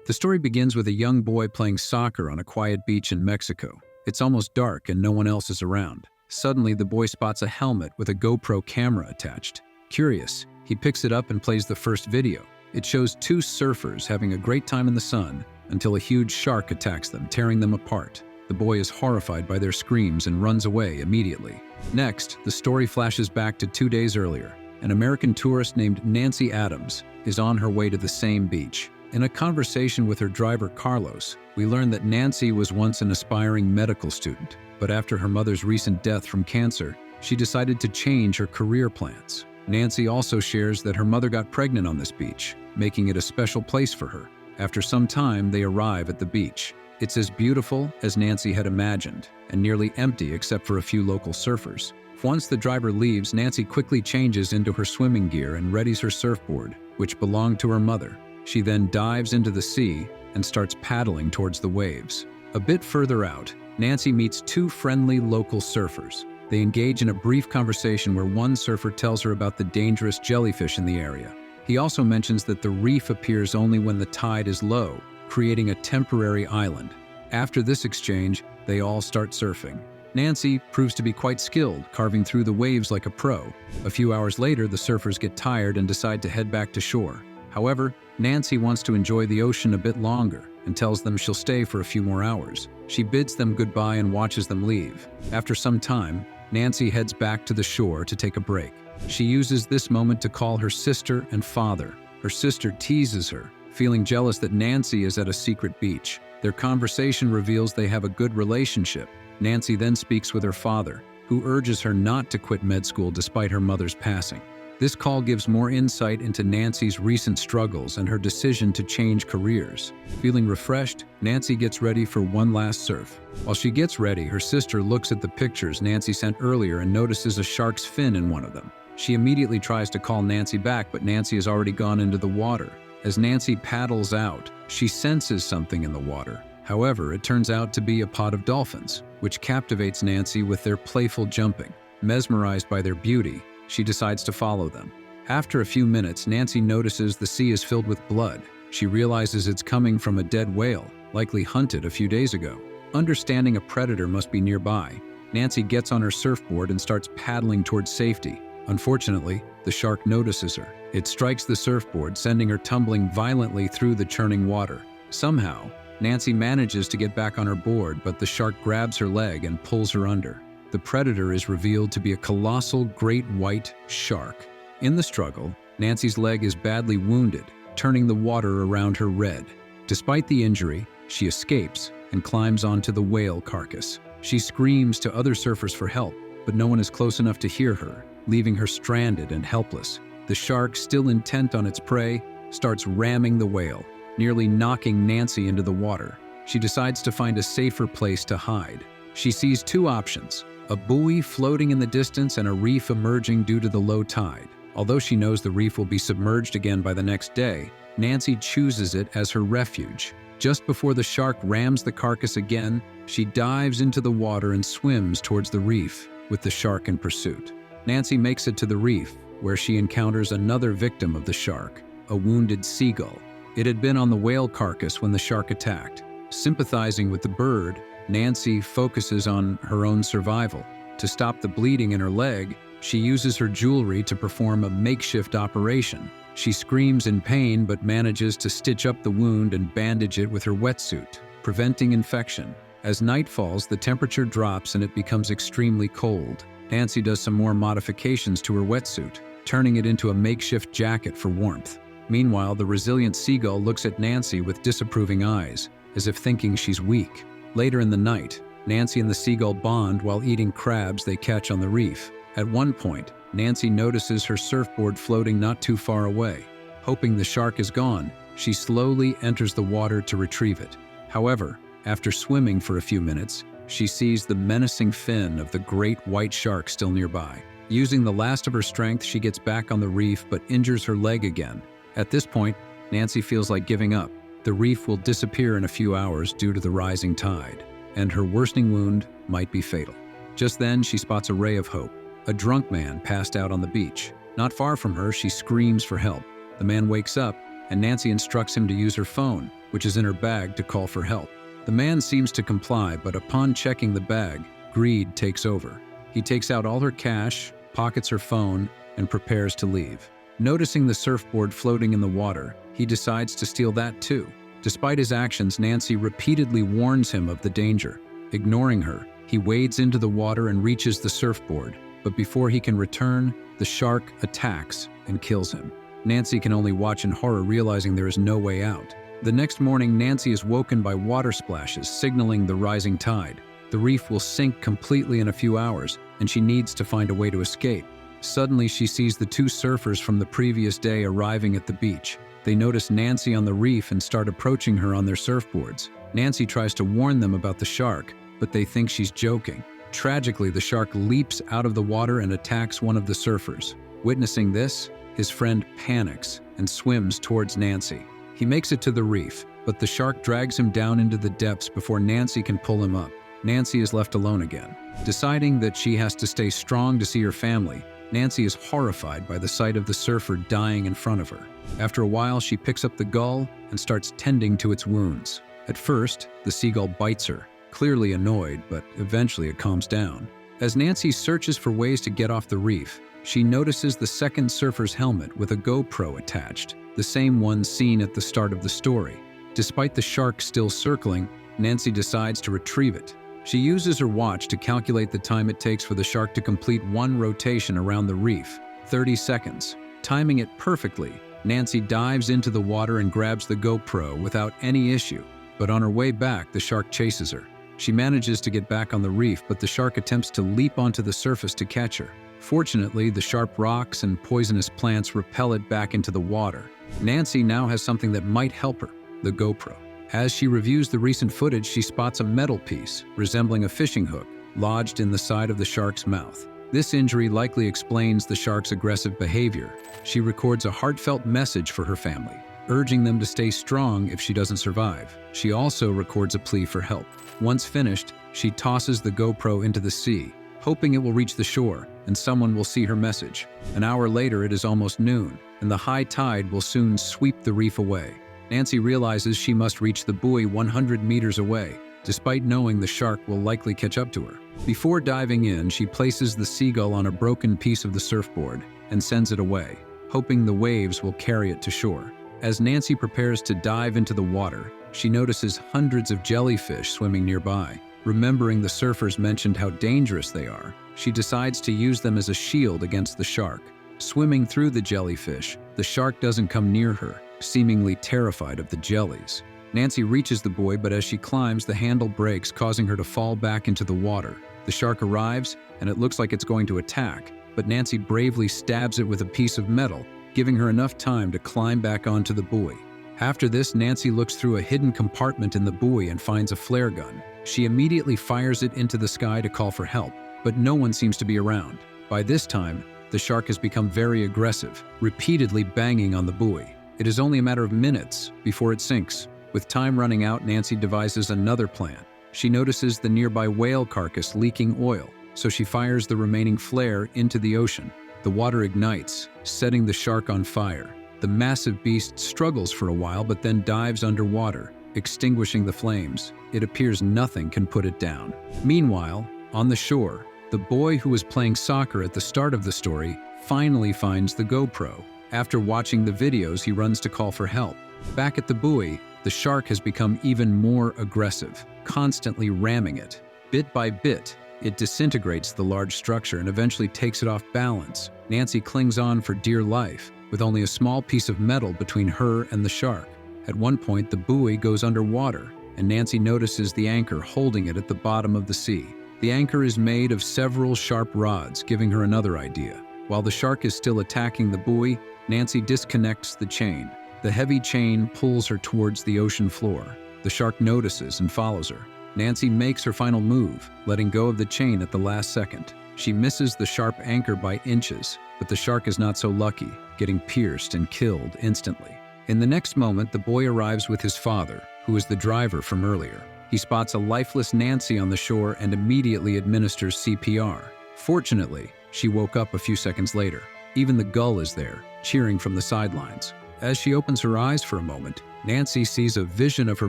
The story begins with a young boy playing soccer on a quiet beach in Mexico. It's almost dark and no one else is around. Suddenly, the boy spots a helmet with a GoPro camera attached. Curious, he picks it up and plays the first video. It shows two surfers having a great time in the sun until a huge shark attacks them, tearing them apart. The boy is horrified by their screams and runs away immediately. Next, the story flashes back to 2 days earlier. An American tourist named Nancy Adams is on her way to the same beach. In a conversation with her driver Carlos, we learn that Nancy was once an aspiring medical student, but after her mother's recent death from cancer, she decided to change her career plans. Nancy also shares that her mother got pregnant on this beach, making it a special place for her. After some time, they arrive at the beach. It's as beautiful as Nancy had imagined, and nearly empty except for a few local surfers. Once the driver leaves, Nancy quickly changes into her swimming gear and readies her surfboard, which belonged to her mother. She then dives into the sea and starts paddling towards the waves. A bit further out, Nancy meets two friendly local surfers. They engage in a brief conversation where one surfer tells her about the dangerous jellyfish in the area. He also mentions that the reef appears only when the tide is low, creating a temporary island. After this exchange, they all start surfing. Nancy proves to be quite skilled, carving through the waves like a pro. A few hours later, the surfers get tired and decide to head back to shore. However, Nancy wants to enjoy the ocean a bit longer and tells them she'll stay for a few more hours. She bids them goodbye and watches them leave. After some time, Nancy heads back to the shore to take a break. She uses this moment to call her sister and father. Her sister teases her, feeling jealous that Nancy is at a secret beach. Their conversation reveals they have a good relationship. Nancy then speaks with her father, who urges her not to quit med school despite her mother's passing. This call gives more insight into Nancy's recent struggles and her decision to change careers. Feeling refreshed, Nancy gets ready for one last surf. While she gets ready, her sister looks at the pictures Nancy sent earlier and notices a shark's fin in one of them. She immediately tries to call Nancy back, but Nancy has already gone into the water. As Nancy paddles out, she senses something in the water. However, it turns out to be a pod of dolphins, which captivates Nancy with their playful jumping. Mesmerized by their beauty, she decides to follow them. After a few minutes, Nancy notices the sea is filled with blood. She realizes it's coming from a dead whale, likely hunted a few days ago. Understanding a predator must be nearby, Nancy gets on her surfboard and starts paddling towards safety. Unfortunately, the shark notices her. It strikes the surfboard, sending her tumbling violently through the churning water. Somehow, Nancy manages to get back on her board, but the shark grabs her leg and pulls her under. The predator is revealed to be a colossal great white shark. In the struggle, Nancy's leg is badly wounded, turning the water around her red. Despite the injury, she escapes and climbs onto the whale carcass. She screams to other surfers for help, but no one is close enough to hear her, leaving her stranded and helpless. The shark, still intent on its prey, starts ramming the whale, nearly knocking Nancy into the water. She decides to find a safer place to hide. She sees two options: a buoy floating in the distance and a reef emerging due to the low tide. Although she knows the reef will be submerged again by the next day, Nancy chooses it as her refuge. Just before the shark rams the carcass again, she dives into the water and swims towards the reef, with the shark in pursuit. Nancy makes it to the reef, where she encounters another victim of the shark, a wounded seagull. It had been on the whale carcass when the shark attacked. Sympathizing with the bird, Nancy focuses on her own survival. To stop the bleeding in her leg, she uses her jewelry to perform a makeshift operation. She screams in pain but manages to stitch up the wound and bandage it with her wetsuit, preventing infection. As night falls, the temperature drops and it becomes extremely cold. Nancy does some more modifications to her wetsuit, turning it into a makeshift jacket for warmth. Meanwhile, the resilient seagull looks at Nancy with disapproving eyes, as if thinking she's weak. Later in the night, Nancy and the seagull bond while eating crabs they catch on the reef. At one point, Nancy notices her surfboard floating not too far away. Hoping the shark is gone, she slowly enters the water to retrieve it. However, after swimming for a few minutes, she sees the menacing fin of the great white shark still nearby. Using the last of her strength, she gets back on the reef but injures her leg again. At this point, Nancy feels like giving up. The reef will disappear in a few hours due to the rising tide, and her worsening wound might be fatal. Just then, she spots a ray of hope. A drunk man passed out on the beach. Not far from her, she screams for help. The man wakes up, and Nancy instructs him to use her phone, which is in her bag, to call for help. The man seems to comply, but upon checking the bag, greed takes over. He takes out all her cash, pockets her phone, and prepares to leave. Noticing the surfboard floating in the water, he decides to steal that too. Despite his actions, Nancy repeatedly warns him of the danger. Ignoring her, he wades into the water and reaches the surfboard, but before he can return, the shark attacks and kills him. Nancy can only watch in horror, realizing there is no way out. The next morning, Nancy is woken by water splashes, signaling the rising tide. The reef will sink completely in a few hours, and she needs to find a way to escape. Suddenly, she sees the two surfers from the previous day arriving at the beach. They notice Nancy on the reef and start approaching her on their surfboards. Nancy tries to warn them about the shark, but they think she's joking. Tragically, the shark leaps out of the water and attacks one of the surfers. Witnessing this, his friend panics and swims towards Nancy. He makes it to the reef, but the shark drags him down into the depths before Nancy can pull him up. Nancy is left alone again. Deciding that she has to stay strong to see her family, Nancy is horrified by the sight of the surfer dying in front of her. After a while, she picks up the gull and starts tending to its wounds. At first, the seagull bites her, clearly annoyed, but eventually it calms down. As Nancy searches for ways to get off the reef, she notices the second surfer's helmet with a GoPro attached, the same one seen at the start of the story. Despite the shark still circling, Nancy decides to retrieve it. She uses her watch to calculate the time it takes for the shark to complete one rotation around the reef, 30 seconds. Timing it perfectly, Nancy dives into the water and grabs the GoPro without any issue. But on her way back, the shark chases her. She manages to get back on the reef, but the shark attempts to leap onto the surface to catch her. Fortunately, the sharp rocks and poisonous plants repel it back into the water. Nancy now has something that might help her, the GoPro. As she reviews the recent footage, she spots a metal piece, resembling a fishing hook, lodged in the side of the shark's mouth. This injury likely explains the shark's aggressive behavior. She records a heartfelt message for her family, urging them to stay strong if she doesn't survive. She also records a plea for help. Once finished, she tosses the GoPro into the sea, hoping it will reach the shore and someone will see her message. An hour later, it is almost noon, and the high tide will soon sweep the reef away. Nancy realizes she must reach the buoy 100 meters away, despite knowing the shark will likely catch up to her. Before diving in, she places the seagull on a broken piece of the surfboard and sends it away, hoping the waves will carry it to shore. As Nancy prepares to dive into the water, she notices hundreds of jellyfish swimming nearby. Remembering the surfers mentioned how dangerous they are, she decides to use them as a shield against the shark. Swimming through the jellyfish, the shark doesn't come near her, seemingly terrified of the jellies. Nancy reaches the buoy, but as she climbs, the handle breaks, causing her to fall back into the water. The shark arrives, and it looks like it's going to attack, but Nancy bravely stabs it with a piece of metal, giving her enough time to climb back onto the buoy. After this, Nancy looks through a hidden compartment in the buoy and finds a flare gun. She immediately fires it into the sky to call for help, but no one seems to be around. By this time, the shark has become very aggressive, repeatedly banging on the buoy. It is only a matter of minutes before it sinks. With time running out, Nancy devises another plan. She notices the nearby whale carcass leaking oil, so she fires the remaining flare into the ocean. The water ignites, setting the shark on fire. The massive beast struggles for a while, but then dives underwater, extinguishing the flames. It appears nothing can put it down. Meanwhile, on the shore, the boy who was playing soccer at the start of the story finally finds the GoPro. After watching the videos, he runs to call for help. Back at the buoy, the shark has become even more aggressive, constantly ramming it. Bit by bit, it disintegrates the large structure and eventually takes it off balance. Nancy clings on for dear life, with only a small piece of metal between her and the shark. At one point, the buoy goes underwater, and Nancy notices the anchor holding it at the bottom of the sea. The anchor is made of several sharp rods, giving her another idea. While the shark is still attacking the buoy, Nancy disconnects the chain. The heavy chain pulls her towards the ocean floor. The shark notices and follows her. Nancy makes her final move, letting go of the chain at the last second. She misses the sharp anchor by inches, but the shark is not so lucky, getting pierced and killed instantly. In the next moment, the boy arrives with his father, who is the driver from earlier. He spots a lifeless Nancy on the shore and immediately administers CPR. Fortunately, she woke up a few seconds later. Even the gull is there, cheering from the sidelines. As she opens her eyes for a moment, Nancy sees a vision of her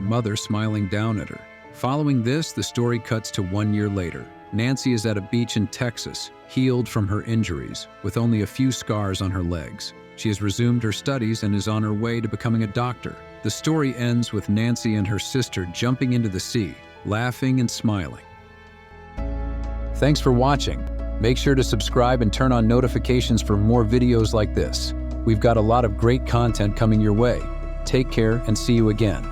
mother smiling down at her. Following this, the story cuts to 1 year later. Nancy is at a beach in Texas, healed from her injuries, with only a few scars on her legs. She has resumed her studies and is on her way to becoming a doctor. The story ends with Nancy and her sister jumping into the sea, laughing and smiling. Thanks for watching. Make sure to subscribe and turn on notifications for more videos like this. We've got a lot of great content coming your way. Take care and see you again.